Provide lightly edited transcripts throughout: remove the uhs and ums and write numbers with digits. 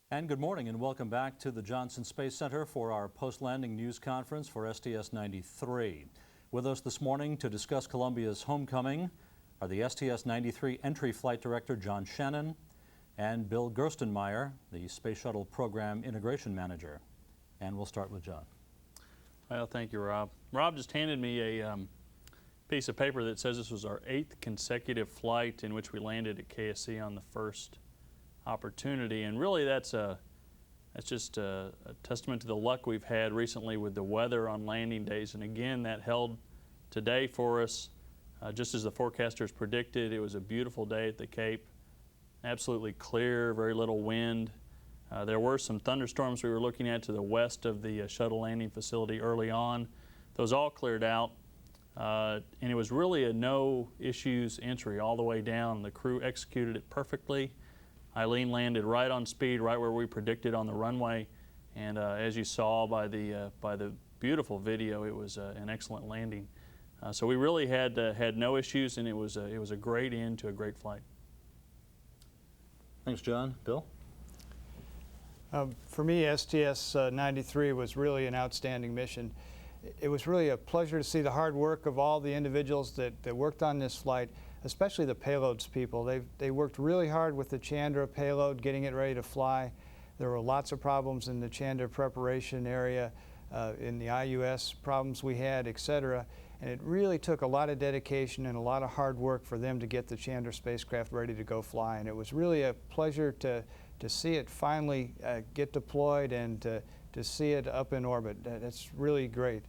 And good morning and welcome back to the Johnson Space Center for our post-landing news conference for STS-93. With us this morning to discuss Columbia's homecoming are the STS-93 entry flight director John Shannon and Bill Gerstenmaier, the Space Shuttle Program Integration Manager. And we'll start with John. Well, thank you, Rob. Rob just handed me a piece of paper that says this was our 8th consecutive flight in which we landed at KSC on the first opportunity, and really that's just a testament to the luck we've had recently with the weather on landing days. And again, that held today for us, just as the forecasters predicted. It was a beautiful day at the Cape, absolutely clear, very little wind. There were some thunderstorms we were looking at to the west of the shuttle landing facility early on. Those all cleared out, and it was really a no issues entry all the way down. The crew executed it perfectly. Eileen landed right on speed, right where we predicted on the runway, and as you saw by the beautiful video, it was an excellent landing. So we really had no issues, and it was a great end to a great flight. Thanks, John. Bill? For me, STS-93 was really an outstanding mission. It was really a pleasure to see the hard work of all the individuals that worked on this flight, especially the payloads people. They worked really hard with the Chandra payload, getting it ready to fly. There were lots of problems in the Chandra preparation area, in the IUS problems we had, etc. And it really took a lot of dedication and a lot of hard work for them to get the Chandra spacecraft ready to go fly. And it was really a pleasure to see it finally get deployed and to see it up in orbit. That's really great.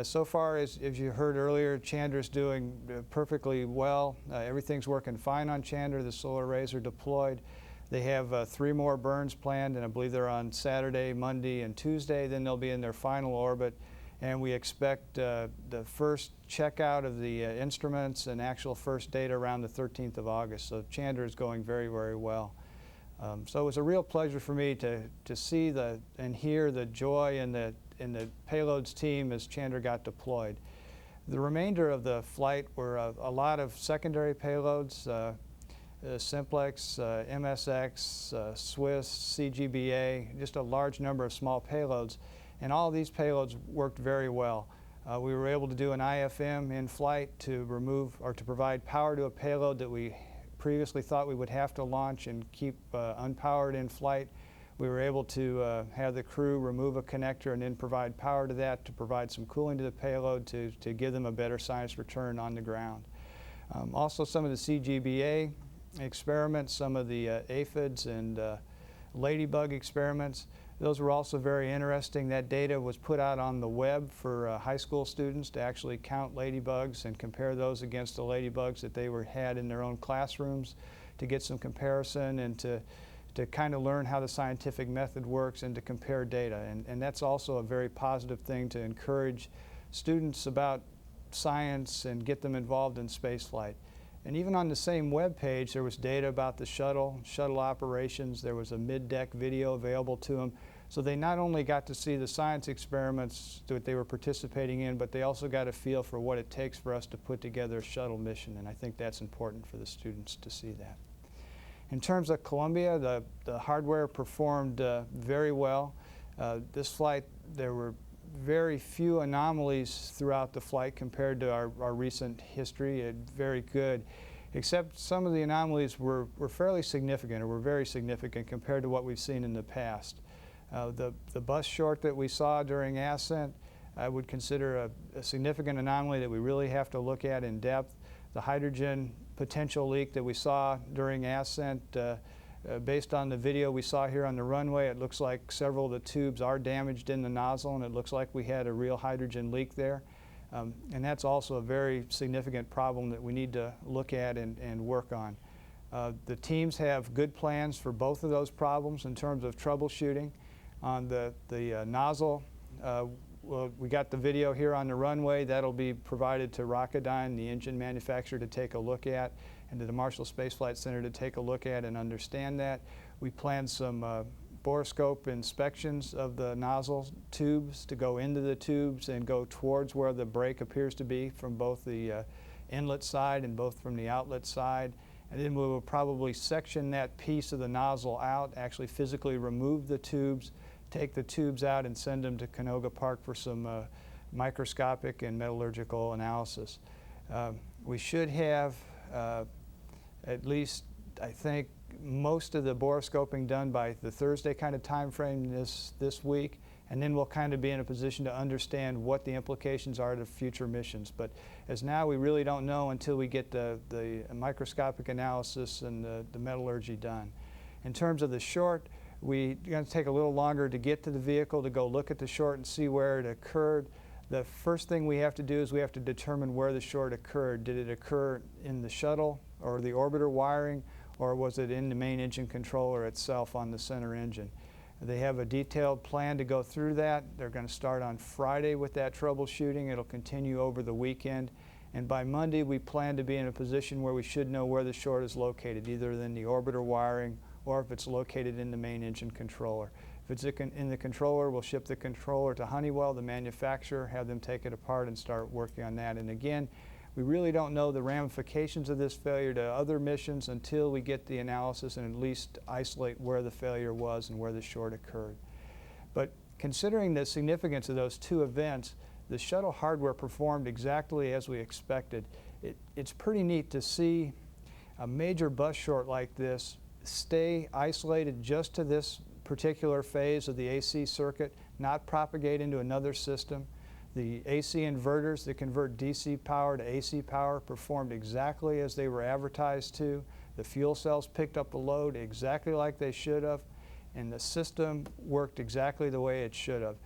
So far, as you heard earlier, Chandra's doing perfectly well. Everything's working fine on Chandra. The solar arrays are deployed. They have 3 more burns planned, and I believe they're on Saturday, Monday, and Tuesday. Then they'll be in their final orbit, and we expect the first checkout of the instruments and actual first data around the 13th of August. So Chandra is going very, very well. So it was a real pleasure for me to see and hear the joy in the payloads team as Chandra got deployed. The remainder of the flight were a lot of secondary payloads, Simplex, MSX, Swiss, CGBA, just a large number of small payloads. And all of these payloads worked very well. We were able to do an IFM in flight to remove or to provide power to a payload that we previously thought we would have to launch and keep unpowered in flight. We were able to have the crew remove a connector and then provide power to that to provide some cooling to the payload to give them a better science return on the ground. Also, some of the CGBA experiments, some of the aphids and ladybug experiments, those were also very interesting. That data was put out on the web for high school students to actually count ladybugs and compare those against the ladybugs that they had in their own classrooms to get some comparison and to kind of learn how the scientific method works and to compare data. And that's also a very positive thing to encourage students about science and get them involved in spaceflight. And even on the same web page, there was data about the shuttle operations. There was a mid-deck video available to them. So they not only got to see the science experiments that they were participating in, but they also got a feel for what it takes for us to put together a shuttle mission. And I think that's important for the students to see that. In terms of Columbia, the hardware performed very well. This flight, there were very few anomalies throughout the flight compared to our recent history. Very good, except some of the anomalies were fairly significant, or were very significant compared to what we've seen in the past. The bus short that we saw during ascent, I would consider a significant anomaly that we really have to look at in depth. The hydrogen potential leak that we saw during ascent, based on the video we saw here on the runway, it looks like several of the tubes are damaged in the nozzle, and it looks like we had a real hydrogen leak there. And that's also a very significant problem that we need to look at and work on. The teams have good plans for both of those problems in terms of troubleshooting. On the nozzle, well, we got the video here on the runway. That'll be provided to Rocketdyne, the engine manufacturer, to take a look at, and to the Marshall Space Flight Center to take a look at and understand that. We planned some borescope inspections of the nozzle tubes to go into the tubes and go towards where the break appears to be from both the inlet side and both from the outlet side. and then we will probably section that piece of the nozzle out, actually physically remove the tubes, take the tubes out and send them to Canoga Park for some microscopic and metallurgical analysis. We should have at least, I think, most of the borescoping done by the Thursday kind of time frame this week, and then we'll kind of be in a position to understand what the implications are to future missions. But as now, we really don't know until we get the microscopic analysis and the metallurgy done. In terms of the short, we're going to take a little longer to get to the vehicle to go look at the short and see where it occurred. The first thing we have to do is we have to determine where the short occurred. Did it occur in the shuttle or the orbiter wiring, or was it in the main engine controller itself on the center engine? They have a detailed plan to go through that. They're going to start on Friday with that troubleshooting. It'll continue over the weekend. And by Monday, we plan to be in a position where we should know where the short is located, either in the orbiter wiring or if it's located in the main engine controller. If it's in the controller, we'll ship the controller to Honeywell, the manufacturer, have them take it apart and start working on that. And again, we really don't know the ramifications of this failure to other missions until we get the analysis and at least isolate where the failure was and where the short occurred. But considering the significance of those two events, the shuttle hardware performed exactly as we expected. It's pretty neat to see a major bus short like this stay isolated just to this particular phase of the AC circuit, not propagate into another system. The AC inverters that convert DC power to AC power performed exactly as they were advertised to. The fuel cells picked up the load exactly like they should have, and the system worked exactly the way it should have.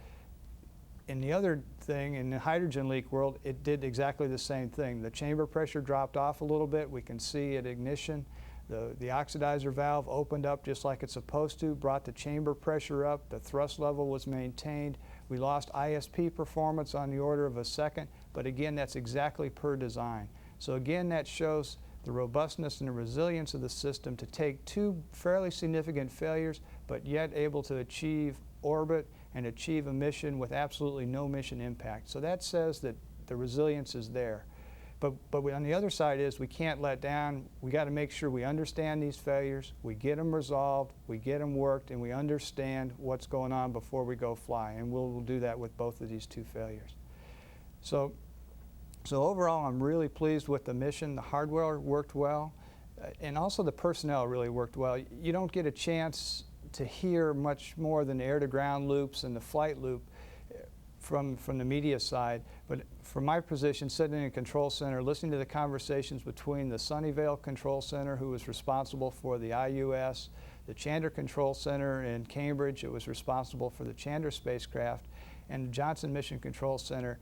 And the other thing, in the hydrogen leak world, it did exactly the same thing. The chamber pressure dropped off a little bit. We can see at ignition. The oxidizer valve opened up just like it's supposed to, brought the chamber pressure up. The thrust level was maintained. We lost ISP performance on the order of a second, but again, that's exactly per design. So again, that shows the robustness and the resilience of the system to take two fairly significant failures, but yet able to achieve orbit and achieve a mission with absolutely no mission impact. So that says that the resilience is there. But on the other side is we can't let down. We got to make sure we understand these failures, we get them resolved, we get them worked, and we understand what's going on before we go fly. And we'll do that with both of these two failures. So overall, I'm really pleased with the mission. The hardware worked well, and also the personnel really worked well. You don't get a chance to hear much more than the air-to-ground loops and the flight loop from the media side, but from my position, sitting in a control center, listening to the conversations between the Sunnyvale Control Center, who was responsible for the IUS, the Chandler Control Center in Cambridge, it was responsible for the Chandler spacecraft, and Johnson Mission Control Center,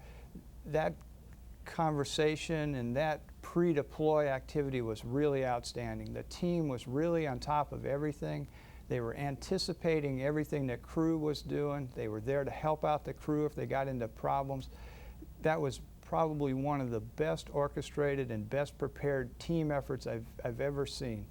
that conversation and that pre-deploy activity was really outstanding. The team was really on top of everything. They were anticipating everything that crew was doing. They were there to help out the crew if they got into problems. That was probably one of the best orchestrated and best prepared team efforts I've ever seen.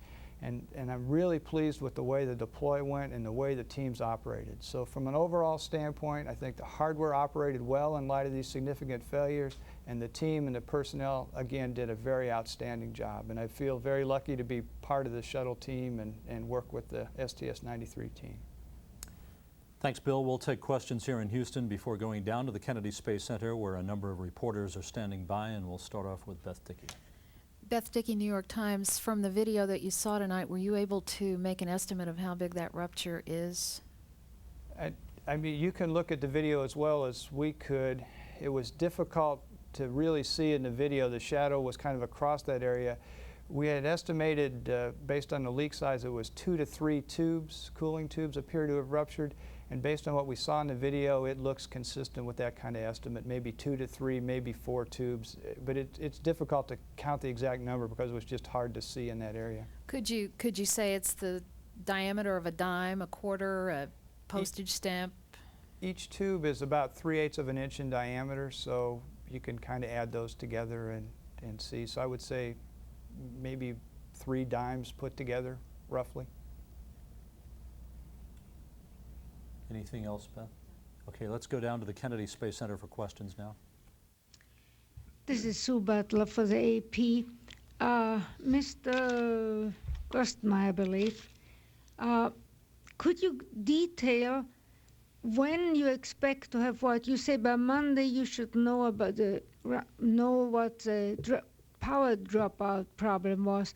And I'm really pleased with the way the deploy went and the way the teams operated. So from an overall standpoint, I think the hardware operated well in light of these significant failures, and the team and the personnel, again, did a very outstanding job. And I feel very lucky to be part of the shuttle team and work with the STS-93 team. Thanks, Bill. We'll take questions here in Houston before going down to the Kennedy Space Center, where a number of reporters are standing by, and we'll start off with Beth Dickey. Beth Dickey, New York Times. From the video that you saw tonight, were you able to make an estimate of how big that rupture is? I mean, you can look at the video as well as we could. It was difficult to really see in the video. The shadow was kind of across that area. We had estimated, based on the leak size, it was 2 to 3 tubes, cooling tubes appear to have ruptured. And based on what we saw in the video, it looks consistent with that kind of estimate, maybe 2 to 3, maybe 4 tubes. But it's difficult to count the exact number because it was just hard to see in that area. Could you say it's the diameter of a dime, a quarter, a postage stamp? Each tube is about 3/8 of an inch in diameter, so you can kind of add those together and see. So I would say maybe 3 dimes put together, roughly. Anything else, Beth? Okay, let's go down to the Kennedy Space Center for questions now. This is Sue Butler for the AP. Mr. Gerstmeier, I believe, could you detail when you expect to have what? You say by Monday you should know about what the power dropout problem was.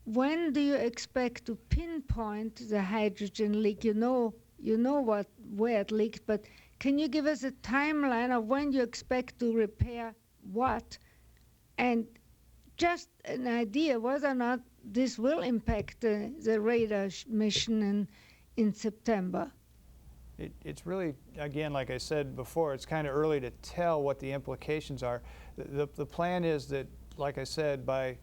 When do you expect to pinpoint the hydrogen leak? You know where it leaked, but can you give us a timeline of when you expect to repair what? And just an idea whether or not this will impact the radar mission in September. It's really, again, like I said before, it's kind of early to tell what the implications are. The plan is that, like I said, by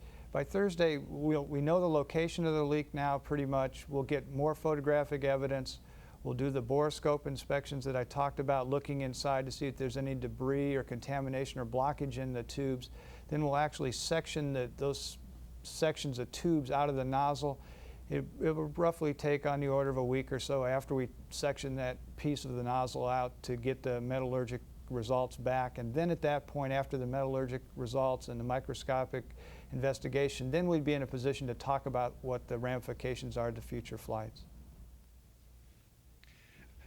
Thursday, we know the location of the leak now pretty much. We'll get more photographic evidence. We'll do the borescope inspections that I talked about, looking inside to see if there's any debris or contamination or blockage in the tubes. Then we'll actually section those sections of tubes out of the nozzle. It will roughly take on the order of a week or so after we section that piece of the nozzle out to get the metallurgic results back. And then at that point, after the metallurgic results and the microscopic investigation, then we'd be in a position to talk about what the ramifications are to future flights.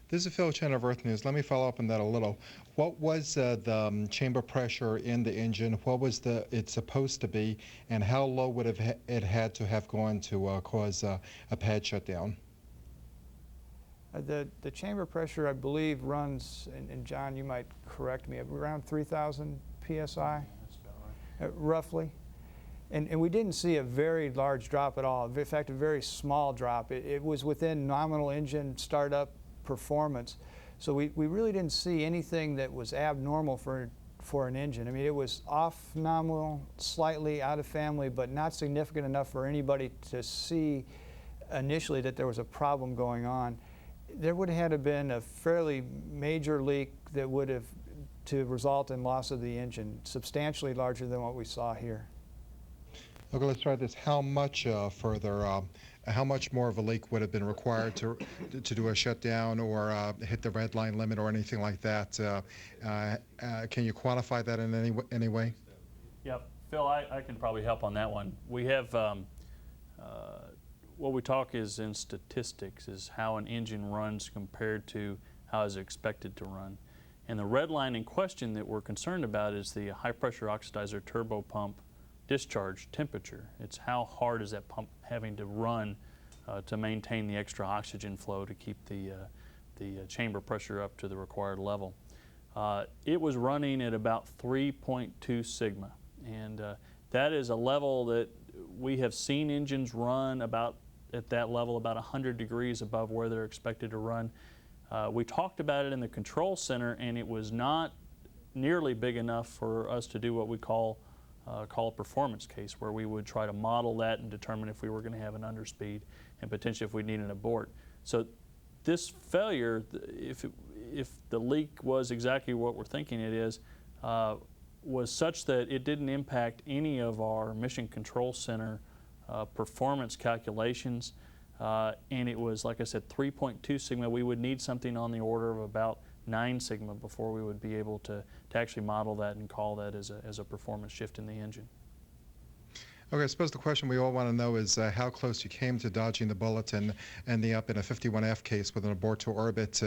This is Phil Chen of Earth News. Let me follow up on that a little. What was the chamber pressure in the engine? What was it supposed to be? And how low would it had to have gone to cause a pad shutdown? The chamber pressure, I believe, runs, and John, you might correct me, around 3,000 PSI? That's about right. Roughly. And we didn't see a very large drop at all. In fact, a very small drop. It was within nominal engine startup performance. So we really didn't see anything that was abnormal for an engine. I mean, it was off nominal, slightly out of family, but not significant enough for anybody to see initially that there was a problem going on. There would have had to been a fairly major leak that would have to result in loss of the engine, substantially larger than what we saw here. Okay, let's try this. How much how much more of a leak would have been required to do a shutdown or hit the red line limit or anything like that? Can you quantify that in any way? Yep. Phil, I can probably help on that one. We have, what we talk is in statistics, is how an engine runs compared to how it's expected to run. And the red line in question that we're concerned about is the high pressure oxidizer turbo pump discharge temperature. It's how hard is that pump having to run to maintain the extra oxygen flow to keep the chamber pressure up to the required level. It was running at about 3.2 sigma, and that is a level that we have seen engines run about at that level, about 100 degrees above where they're expected to run. We talked about it in the control center, and it was not nearly big enough for us to do what we call a performance case, where we would try to model that and determine if we were going to have an underspeed and potentially if we need an abort. So this failure, if the leak was exactly what we're thinking it is, was such that it didn't impact any of our mission control center performance calculations, and it was, like I said, 3.2 sigma. We would need something on the order of about 9 sigma before we would be able to actually model that and call that as a performance shift in the engine. Okay, I suppose the question we all want to know is how close you came to dodging the bullet and ending up in a 51F case with an abort to orbit.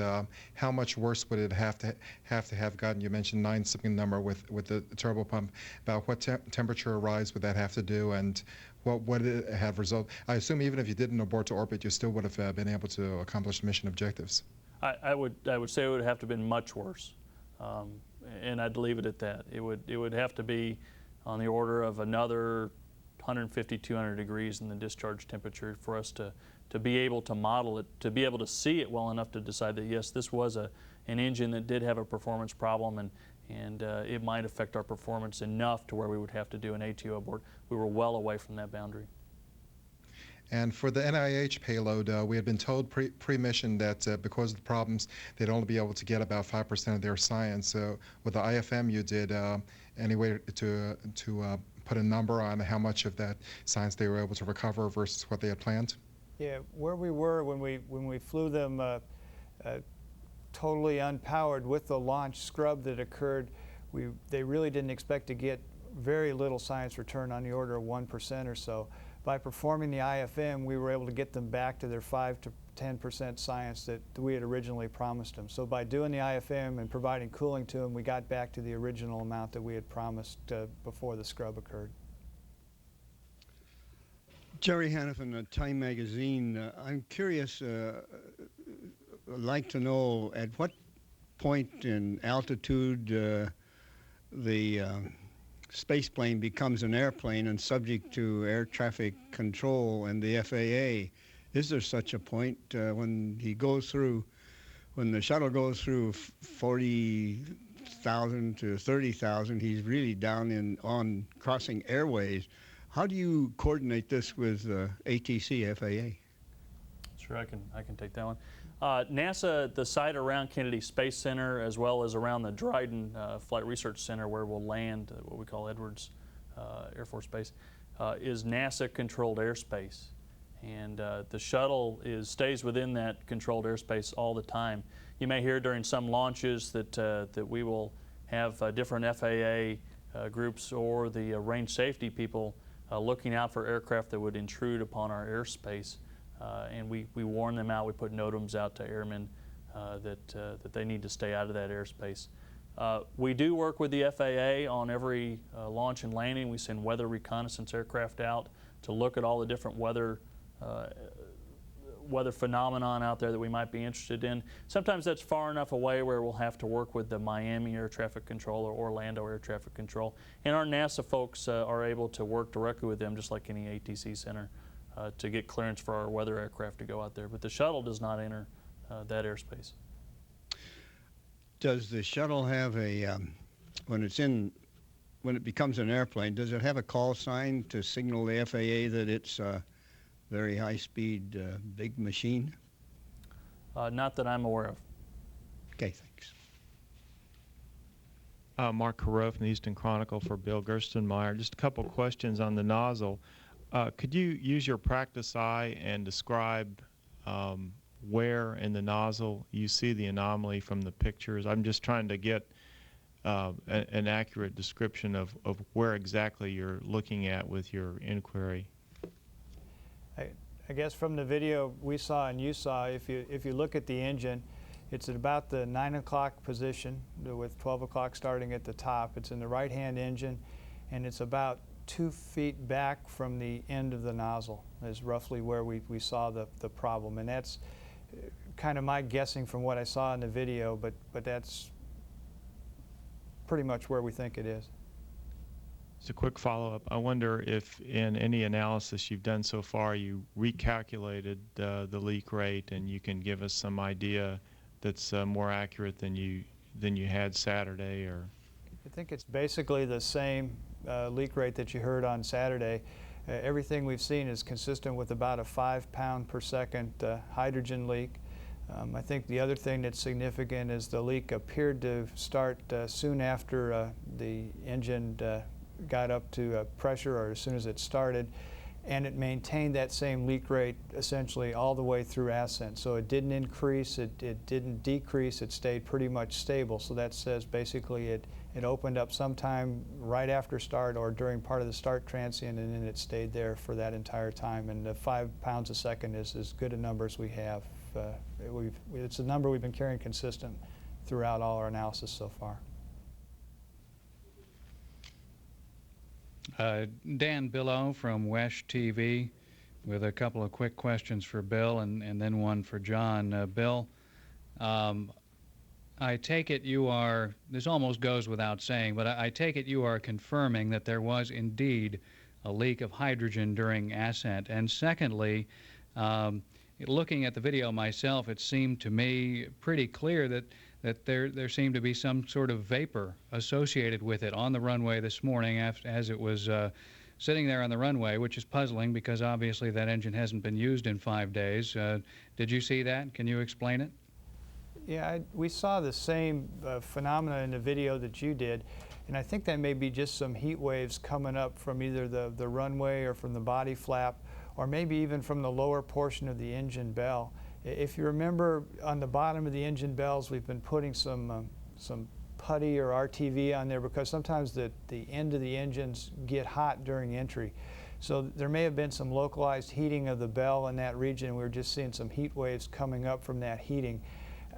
How much worse would it have to have gotten? You mentioned 9 something number with the turbo pump. About what temperature rise would that have to do, and what would it have result? I assume even if you didn't abort to orbit, you still would have been able to accomplish mission objectives. I would say it would have to have been much worse, and I'd leave it at that. It would have to be on the order of another 150, 200 degrees in the discharge temperature for us to be able to model it, to be able to see it well enough to decide that yes, this was an engine that did have a performance problem, and it might affect our performance enough to where we would have to do an ATO abort. We were well away from that boundary. And for the NIH payload, we had been told pre-mission that because of the problems, they'd only be able to get about 5% of their science. So with the IFM, you did any way to put a number on how much of that science they were able to recover versus what they had planned? Yeah, where we were when we flew them totally unpowered with the launch scrub that occurred, they really didn't expect to get very little science return on the order of 1% or so. By performing the IFM, we were able to get them back to their 5 to 10% science that we had originally promised them. So by doing the IFM and providing cooling to them, we got back to the original amount that we had promised before the scrub occurred. Jerry Hannafin, Time Magazine. I'm curious, I'd like to know at what point in altitude the space plane becomes an airplane and subject to air traffic control and the FAA. Is there such a point when the shuttle goes through 40,000 to 30,000, he's really down on crossing airways? How do you coordinate this with ATC, FAA? Sure, I can take that one. NASA, the site around Kennedy Space Center, as well as around the Dryden Flight Research Center, where we'll land, what we call Edwards Air Force Base, is NASA-controlled airspace. And the shuttle stays within that controlled airspace all the time. You may hear during some launches that we will have different FAA groups or the range safety people looking out for aircraft that would intrude upon our airspace. And we warn them out. We put NOTAMs out to airmen that they need to stay out of that airspace. We do work with the FAA on every launch and landing. We send weather reconnaissance aircraft out to look at all the different weather phenomenon out there that we might be interested in. Sometimes that's far enough away where we'll have to work with the Miami Air Traffic Control or Orlando Air Traffic Control. And our NASA folks are able to work directly with them, just like any ATC center, to get clearance for our weather aircraft to go out there. But the shuttle does not enter that airspace. Does the shuttle have a, when it becomes an airplane, does it have a call sign to signal the FAA that it's very high-speed, big machine? Not that I'm aware of. Okay, thanks. Mark Carreau from the Houston Chronicle for Bill Gerstenmaier. Just a couple questions on the nozzle. Could you use your practice eye and describe where in the nozzle you see the anomaly from the pictures? I'm just trying to get an accurate description of where exactly you're looking at with your inquiry. I guess from the video we saw and you saw, if you look at the engine, it's at about the 9 o'clock position with 12 o'clock starting at the top. It's in the right-hand engine, and it's about 2 feet back from the end of the nozzle is roughly where we saw the problem. And that's kind of my guessing from what I saw in the video, but that's pretty much where we think it is. Just a quick follow-up. I wonder if in any analysis you've done so far you recalculated the leak rate, and you can give us some idea that's more accurate than you had Saturday, or? I think it's basically the same leak rate that you heard on Saturday. Everything we've seen is consistent with about a 5 pound per second hydrogen leak. I think the other thing that's significant is the leak appeared to start soon after the engine got up to pressure, or as soon as it started, and it maintained that same leak rate essentially all the way through ascent. So it didn't increase, it didn't decrease, it stayed pretty much stable. So that says basically it opened up sometime right after start or during part of the start transient, and then it stayed there for that entire time. And the 5 pounds a second is as good a number as we have. It's a number we've been carrying consistent throughout all our analysis so far. Dan Billow from WESH TV with a couple of quick questions for Bill and then one for John. Bill, I take it you are, this almost goes without saying, but I take it you are confirming that there was indeed a leak of hydrogen during ascent. And secondly, looking at the video myself, it seemed to me pretty clear that there seemed to be some sort of vapor associated with it on the runway this morning as it was sitting there on the runway, which is puzzling because obviously that engine hasn't been used in 5 days. Did you see that? Can you explain it? Yeah, we saw the same phenomena in the video that you did, and I think that may be just some heat waves coming up from either the runway or from the body flap, or maybe even from the lower portion of the engine bell. If you remember, on the bottom of the engine bells, we've been putting some putty or RTV on there because sometimes the end of the engines get hot during entry. So there may have been some localized heating of the bell in that region. We were just seeing some heat waves coming up from that heating.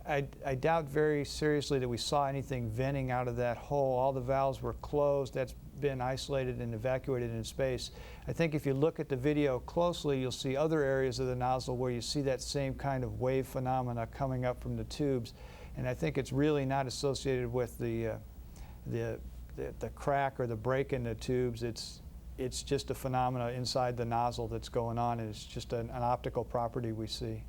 I doubt very seriously that we saw anything venting out of that hole. All the valves were closed. That's been isolated and evacuated in space. I think if you look at the video closely, you'll see other areas of the nozzle where you see that same kind of wave phenomena coming up from the tubes. And I think it's really not associated with the crack or the break in the tubes. It's just a phenomena inside the nozzle that's going on, and it's just an optical property we see.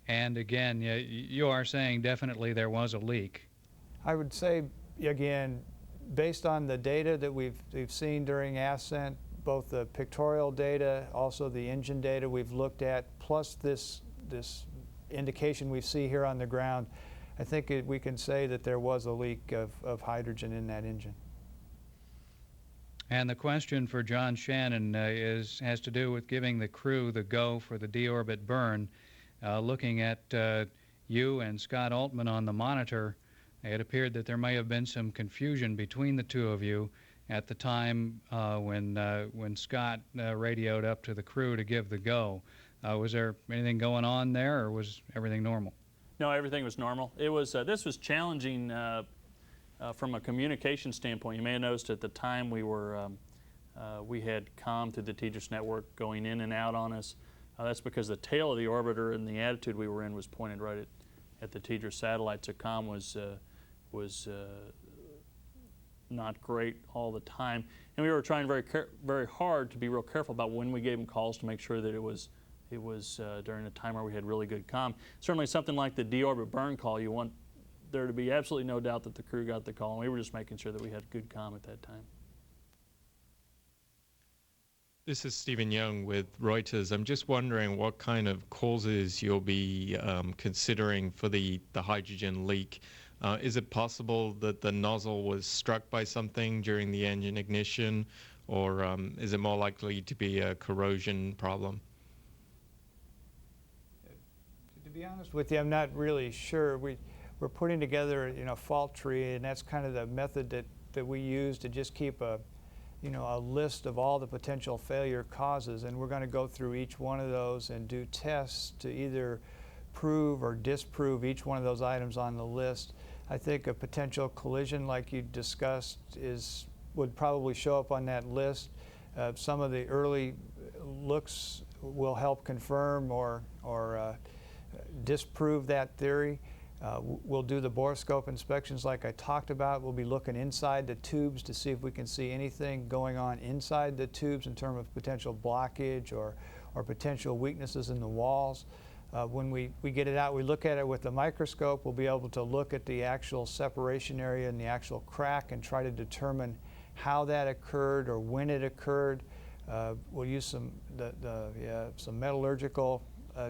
And again, you are saying definitely there was a leak. I would say, again, based on the data that we've seen during ascent, both the pictorial data, also the engine data we've looked at, plus this indication we see here on the ground, I think we can say that there was a leak of hydrogen in that engine. And the question for John Shannon has to do with giving the crew the go for the deorbit burn. Looking at you and Scott Altman on the monitor, it appeared that there may have been some confusion between the two of you at the time when Scott radioed up to the crew to give the go. Was there anything going on there, or was everything normal? No, everything was normal. It was this was challenging from a communication standpoint. You may have noticed at the time we had comm through the TDRS network going in and out on us. That's because the tail of the orbiter and the attitude we were in was pointed right at the TDRS satellite, so comm was not great all the time. And we were trying very hard to be real careful about when we gave them calls to make sure that it was during a time where we had really good comm. Certainly something like the deorbit burn call, you want there to be absolutely no doubt that the crew got the call, and we were just making sure that we had good comm at that time. This is Stephen Young with Reuters. I'm just wondering what kind of causes you'll be considering for the hydrogen leak. Is it possible that the nozzle was struck by something during the engine ignition, or is it more likely to be a corrosion problem? To be honest with you, I'm not really sure. We're putting together, a fault tree, and that's kind of the method that we use to just keep a list of all the potential failure causes, and we're going to go through each one of those and do tests to either prove or disprove each one of those items on the list. I think a potential collision like you discussed would probably show up on that list. Some of the early looks will help confirm or disprove that theory. We'll do the borescope inspections like I talked about. We'll be looking inside the tubes to see if we can see anything going on inside the tubes in terms of potential blockage or potential weaknesses in the walls. When we get it out, we look at it with the microscope. We'll be able to look at the actual separation area and the actual crack and try to determine how that occurred or when it occurred. We'll use some metallurgical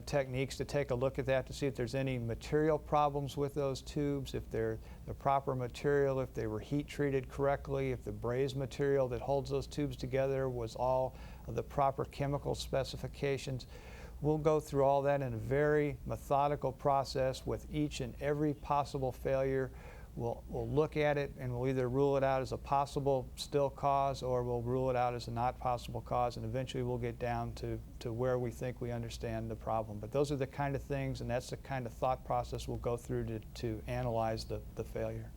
techniques to take a look at that to see if there's any material problems with those tubes, if they're the proper material, if they were heat treated correctly, if the braze material that holds those tubes together was all of the proper chemical specifications. We'll go through all that in a very methodical process with each and every possible failure. We'll look at it and we'll either rule it out as a possible still cause, or we'll rule it out as a not possible cause, and eventually we'll get down to where we think we understand the problem. But those are the kind of things, and that's the kind of thought process we'll go through to analyze the failure.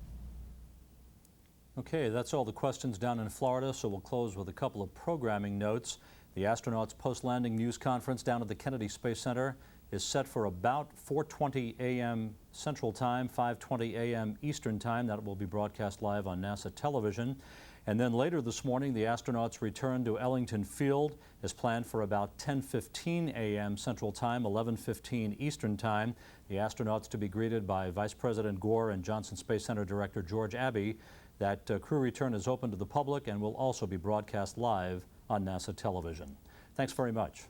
Okay, that's all the questions down in Florida, so we'll close with a couple of programming notes. The astronauts' post-landing news conference down at the Kennedy Space Center is set for about 4:20 a.m. Central Time, 5:20 a.m. Eastern Time. That will be broadcast live on NASA television. And then later this morning, the astronauts return to Ellington Field as planned for about 10:15 a.m. Central Time, 11:15 Eastern Time. The astronauts to be greeted by Vice President Gore and Johnson Space Center Director George Abbey. That crew return is open to the public and will also be broadcast live on NASA television. Thanks very much.